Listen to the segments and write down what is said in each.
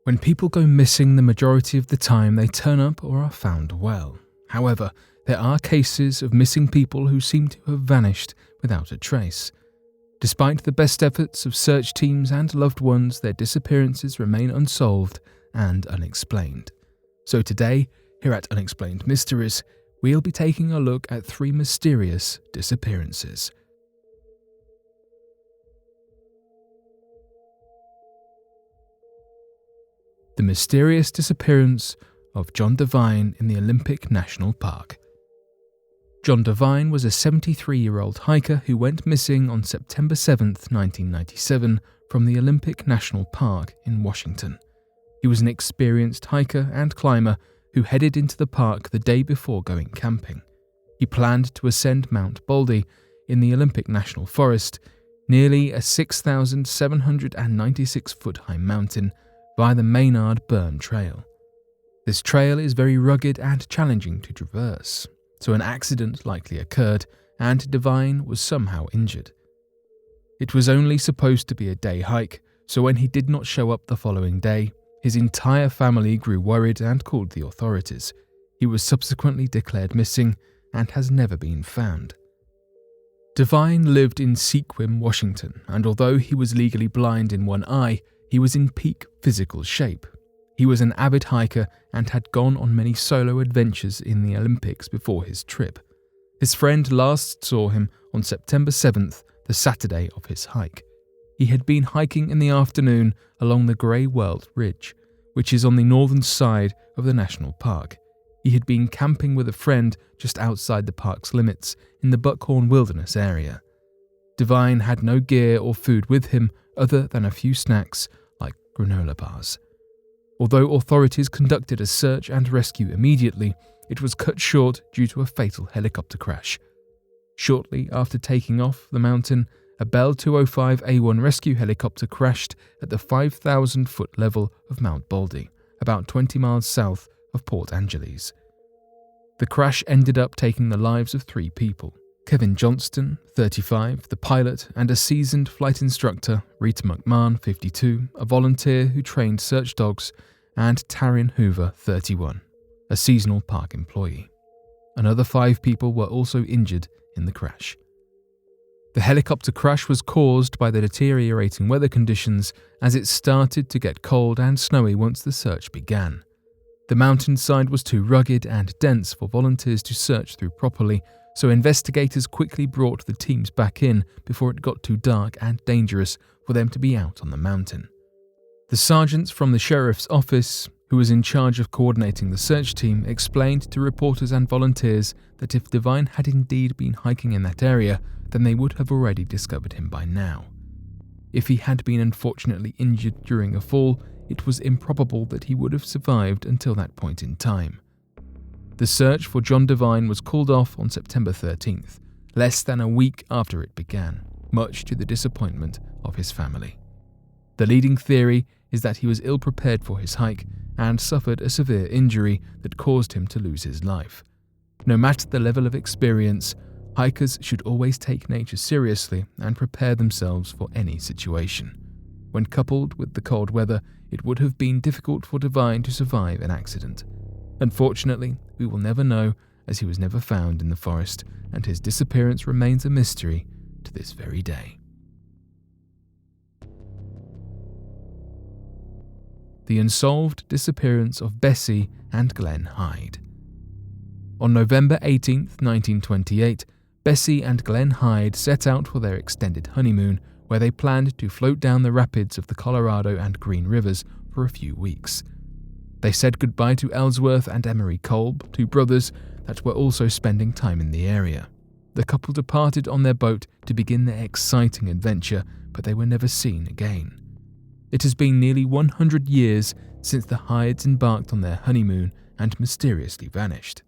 When people go missing, the majority of the time they turn up or are found well. However, there are cases of missing people who seem to have vanished without a trace. Despite the best efforts of search teams and loved ones, their disappearances remain unsolved and unexplained. So today, here at Unexplained Mysteries, we'll be taking a look at 3 mysterious disappearances. The mysterious disappearance of John Devine in the Olympic National Park. John Devine was a 73-year-old hiker who went missing on September 7, 1997, from the Olympic National Park in Washington. He was an experienced hiker and climber who headed into the park the day before going camping. He planned to ascend Mount Baldy in the Olympic National Forest, nearly a 6,796-foot high mountain, via the Maynard Burn Trail. This trail is very rugged and challenging to traverse, so an accident likely occurred and Devine was somehow injured. It was only supposed to be a day hike, so when he did not show up the following day, his entire family grew worried and called the authorities. He was subsequently declared missing and has never been found. Devine lived in Sequim, Washington, and although he was legally blind in one eye, he was in peak physical shape. He was an avid hiker and had gone on many solo adventures in the Olympics before his trip. His friend last saw him on September 7th, the Saturday of his hike. He had been hiking in the afternoon along the Grey World Ridge, which is on the northern side of the national park. He had been camping with a friend just outside the park's limits in the Buckhorn Wilderness area. Devine had no gear or food with him other than a few snacks like granola bars. Although authorities conducted a search and rescue immediately, it was cut short due to a fatal helicopter crash. Shortly after taking off the mountain, a Bell 205A1 rescue helicopter crashed at the 5,000-foot level of Mount Baldy, about 20 miles south of Port Angeles. The crash ended up taking the lives of 3 people. Kevin Johnston, 35, the pilot, and a seasoned flight instructor, Rita McMahon, 52, a volunteer who trained search dogs, and Taryn Hoover, 31, a seasonal park employee. Another 5 people were also injured in the crash. The helicopter crash was caused by the deteriorating weather conditions as it started to get cold and snowy once the search began. The mountainside was too rugged and dense for volunteers to search through properly, so investigators quickly brought the teams back in before it got too dark and dangerous for them to be out on the mountain. The sergeants from the sheriff's office, who was in charge of coordinating the search team, explained to reporters and volunteers that if Devine had indeed been hiking in that area, then they would have already discovered him by now. If he had been unfortunately injured during a fall, it was improbable that he would have survived until that point in time. The search for John Devine was called off on September 13th, less than a week after it began, much to the disappointment of his family. The leading theory is that he was ill-prepared for his hike and suffered a severe injury that caused him to lose his life. No matter the level of experience, hikers should always take nature seriously and prepare themselves for any situation. When coupled with the cold weather, it would have been difficult for Devine to survive an accident. Unfortunately, we will never know, as he was never found in the forest, and his disappearance remains a mystery to this very day. The unsolved disappearance of Bessie and Glenn Hyde. On November 18, 1928, Bessie and Glenn Hyde set out for their extended honeymoon, where they planned to float down the rapids of the Colorado and Green Rivers for a few weeks. They said goodbye to Ellsworth and Emery Kolb, 2 brothers that were also spending time in the area. The couple departed on their boat to begin their exciting adventure, but they were never seen again. It has been nearly 100 years since the Hydes embarked on their honeymoon and mysteriously vanished.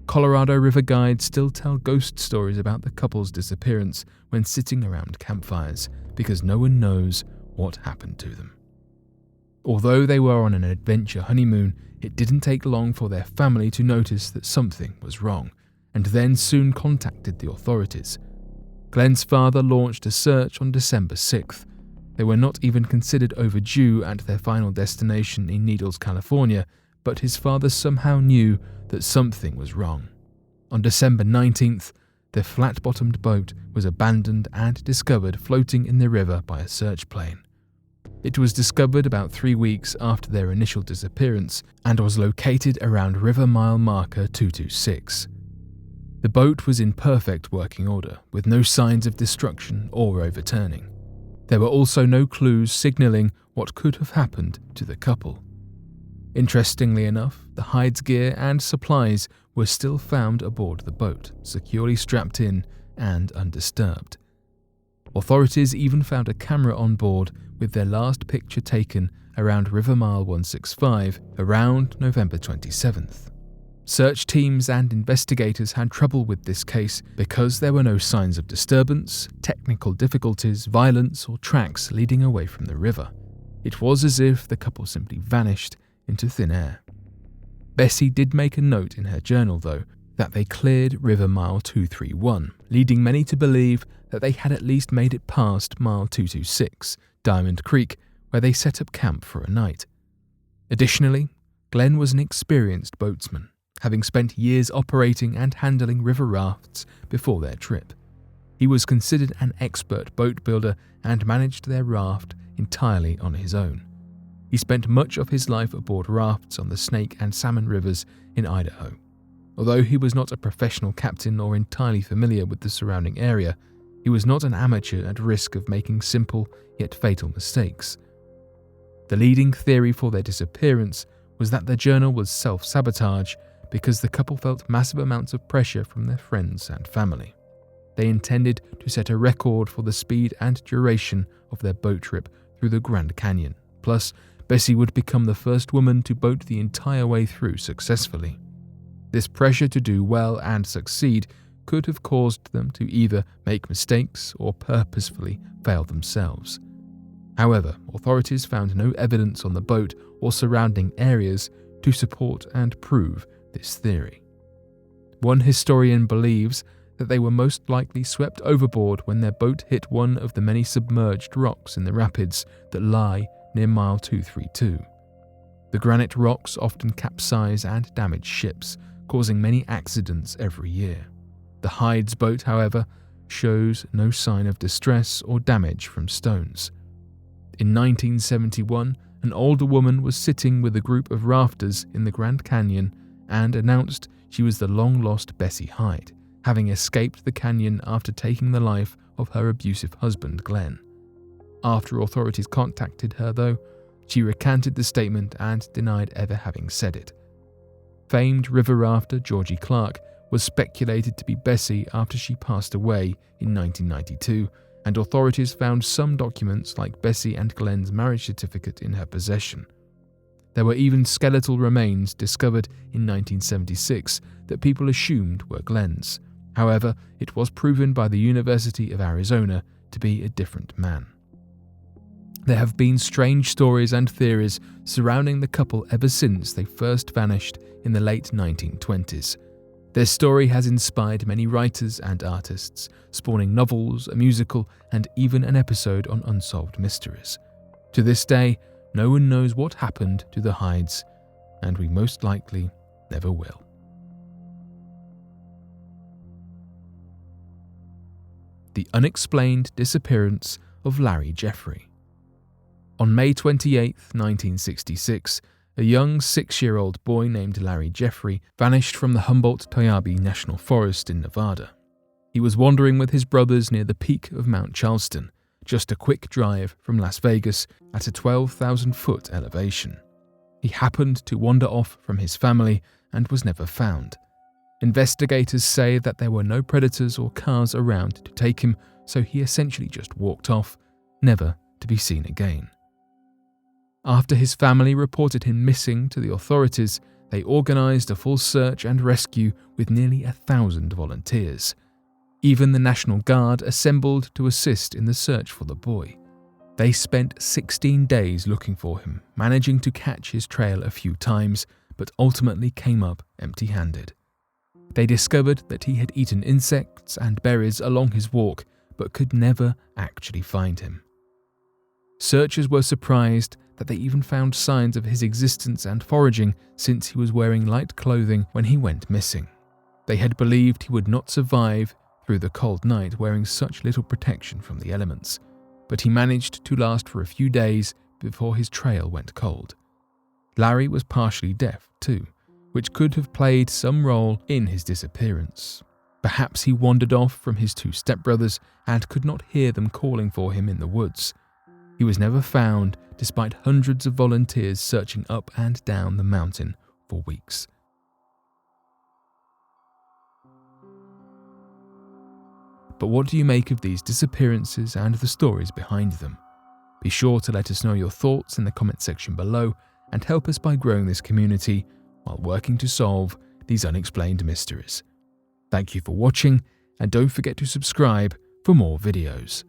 Colorado River guides still tell ghost stories about the couple's disappearance when sitting around campfires, because no one knows what happened to them. Although they were on an adventure honeymoon, it didn't take long for their family to notice that something was wrong, and then soon contacted the authorities. Glenn's father launched a search on December 6th. They were not even considered overdue at their final destination in Needles, California, but his father somehow knew that something was wrong. On December 19th, their flat-bottomed boat was abandoned and discovered floating in the river by a search plane. It was discovered about 3 weeks after their initial disappearance and was located around river mile marker 226. The boat was in perfect working order, with no signs of destruction or overturning. There were also no clues signaling what could have happened to the couple. Interestingly enough, the hides gear and supplies were still found aboard the boat, securely strapped in and undisturbed. Authorities even found a camera on board with their last picture taken around River Mile 165 around November 27th. Search teams and investigators had trouble with this case because there were no signs of disturbance, technical difficulties, violence, or tracks leading away from the river. It was as if the couple simply vanished into thin air. Bessie did make a note in her journal, though, that they cleared River Mile 231, leading many to believe that they had at least made it past Mile 226, Diamond Creek, where they set up camp for a night. Additionally, Glenn was an experienced boatsman, having spent years operating and handling river rafts before their trip. He was considered an expert boat builder and managed their raft entirely on his own. He spent much of his life aboard rafts on the Snake and Salmon rivers in Idaho. Although he was not a professional captain or entirely familiar with the surrounding area, he was not an amateur at risk of making simple yet fatal mistakes. The leading theory for their disappearance was that the journal was self-sabotage because the couple felt massive amounts of pressure from their friends and family. They intended to set a record for the speed and duration of their boat trip through the Grand Canyon. Plus, Bessie would become the first woman to boat the entire way through successfully. This pressure to do well and succeed could have caused them to either make mistakes or purposefully fail themselves. However, authorities found no evidence on the boat or surrounding areas to support and prove this theory. One historian believes that they were most likely swept overboard when their boat hit one of the many submerged rocks in the rapids that lie near Mile 232. The granite rocks often capsize and damage ships, causing many accidents every year. The Hyde's boat, however, shows no sign of distress or damage from stones. In 1971, an older woman was sitting with a group of rafters in the Grand Canyon and announced she was the long-lost Bessie Hyde, having escaped the canyon after taking the life of her abusive husband, Glenn. After authorities contacted her, though, she recanted the statement and denied ever having said it. Famed river rafter Georgie Clark was speculated to be Bessie after she passed away in 1992, and authorities found some documents like Bessie and Glenn's marriage certificate in her possession. There were even skeletal remains discovered in 1976 that people assumed were Glenn's. However, it was proven by the University of Arizona to be a different man. There have been strange stories and theories surrounding the couple ever since they first vanished in the late 1920s. Their story has inspired many writers and artists, spawning novels, a musical, and even an episode on unsolved mysteries. To this day, no one knows what happened to the Hydes, and we most likely never will. The unexplained disappearance of Larry Jeffrey. On May 28, 1966, a young 6-year-old boy named Larry Jeffrey vanished from the Humboldt-Toyabe National Forest in Nevada. He was wandering with his brothers near the peak of Mount Charleston, just a quick drive from Las Vegas at a 12,000-foot elevation. He happened to wander off from his family and was never found. Investigators say that there were no predators or cars around to take him, so he essentially just walked off, never to be seen again. After his family reported him missing to the authorities, they organized a full search and rescue with nearly 1,000 volunteers. Even the National Guard assembled to assist in the search for the boy. They spent 16 days looking for him, managing to catch his trail a few times, but ultimately came up empty-handed. They discovered that he had eaten insects and berries along his walk, but could never actually find him. Searchers were surprised that they even found signs of his existence and foraging, since he was wearing light clothing when he went missing. They had believed he would not survive through the cold night wearing such little protection from the elements, but he managed to last for a few days before his trail went cold. Larry was partially deaf too, which could have played some role in his disappearance. Perhaps he wandered off from his two stepbrothers and could not hear them calling for him in the woods. He was never found, despite hundreds of volunteers searching up and down the mountain for weeks. But what do you make of these disappearances and the stories behind them? Be sure to let us know your thoughts in the comment section below and help us by growing this community while working to solve these unexplained mysteries. Thank you for watching, and don't forget to subscribe for more videos.